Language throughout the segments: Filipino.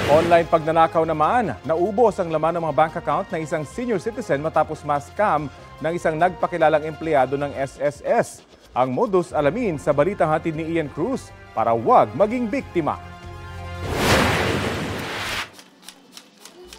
Online pagnanakaw naman, naubos ang laman ng mga bank account ng isang senior citizen matapos ma-scam ng isang nagpakilalang empleyado ng SSS. Ang modus alamin sa balitang hatid ni Ian Cruz para wag maging biktima.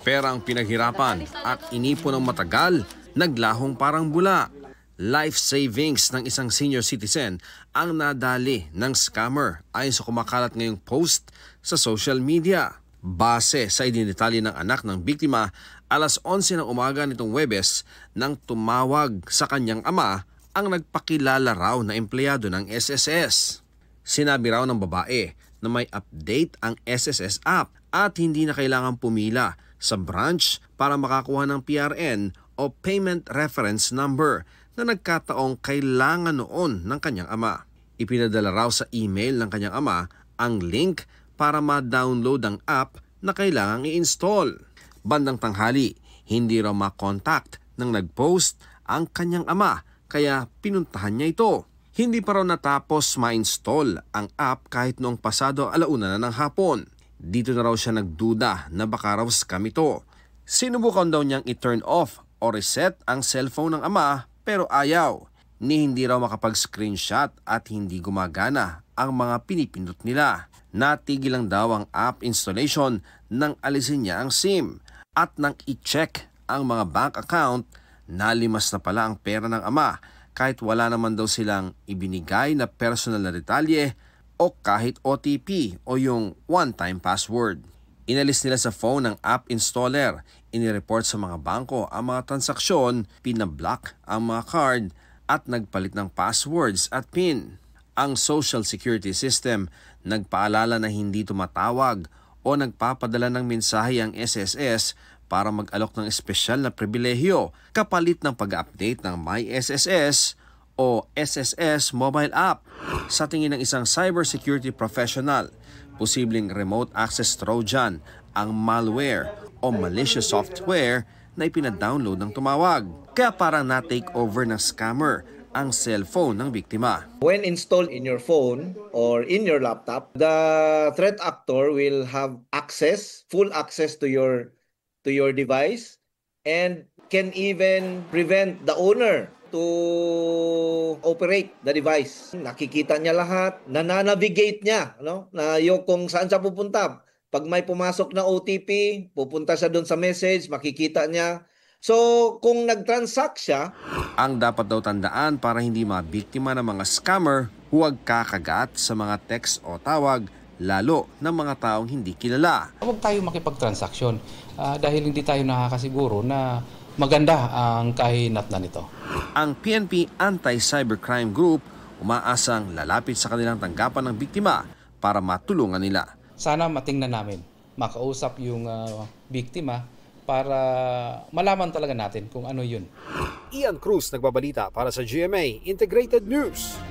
Perang pinaghirapan at inipon ng matagal, naglahong parang bula. Life savings ng isang senior citizen ang nadali ng scammer ayon sa kumakalat ngayong post sa social media. Base sa idinitalye ng anak ng biktima, alas 11 ng umaga nitong Huwebes nang tumawag sa kanyang ama ang nagpakilala raw na empleyado ng SSS. Sinabi raw ng babae na may update ang SSS app at hindi na kailangan pumila sa branch para makakuha ng PRN o Payment Reference Number na nagkataong kailangan noon ng kanyang ama. Ipinadala raw sa email ng kanyang ama ang link para ma-download ang app na kailangang i-install. Bandang tanghali, hindi raw ma-contact nang nag-post ang kanyang ama kaya pinuntahan niya ito. Hindi pa raw natapos ma-install ang app kahit noong pasado 1:00 na ng hapon. Dito na raw siya nagduda na baka raw scam ito. Sinubukan daw niyang i-turn off o reset ang cellphone ng ama pero ayaw. Ni hindi raw makapag-screenshot at hindi gumagana ang mga pinipindot nila. Natigil lang daw ang app installation nang alisin niya ang SIM. At nang i-check ang mga bank account, nalimas na pala ang pera ng ama kahit wala naman daw silang ibinigay na personal na detalye o kahit OTP o yung one-time password. Inalis nila sa phone ng app installer, inireport sa mga bangko ang mga transaksyon, pinablock ang mga card at nagpalit ng passwords at PIN. Ang Social Security System nagpaalala na hindi tumatawag o nagpapadala ng mensahe ang SSS para mag-alok ng espesyal na pribilehyo kapalit ng pag-update ng My SSS o SSS mobile app. Sa tingin ng isang cybersecurity professional, posibleng remote access Trojan ang malware o malicious software na ipinadownload ng tumawag. Kaya parang na-take over ng scammer ang cellphone ng biktima. When installed in your phone or in your laptop, the threat actor will have access, full access to your device and can even prevent the owner to operate the device. Nakikita niya lahat, nananavigate niya, na kung saan siya pupunta. Pag may pumasok na OTP, pupunta siya doon sa message, makikita niya. So, kung nag-transact siya, ang dapat daw tandaan para hindi mabiktima ng mga scammer, huwag kakagat sa mga text o tawag, lalo ng mga taong hindi kilala. Huwag tayo makipag-transaksyon dahil hindi tayo nakakasiguro na maganda ang kahinatnan nito. Ang PNP Anti-Cybercrime Group umaasang lalapit sa kanilang tanggapan ng biktima para matulungan nila. Sana matingnan namin, makausap yung biktima para malaman talaga natin kung ano yun. Ian Cruz nagbabalita para sa GMA Integrated News.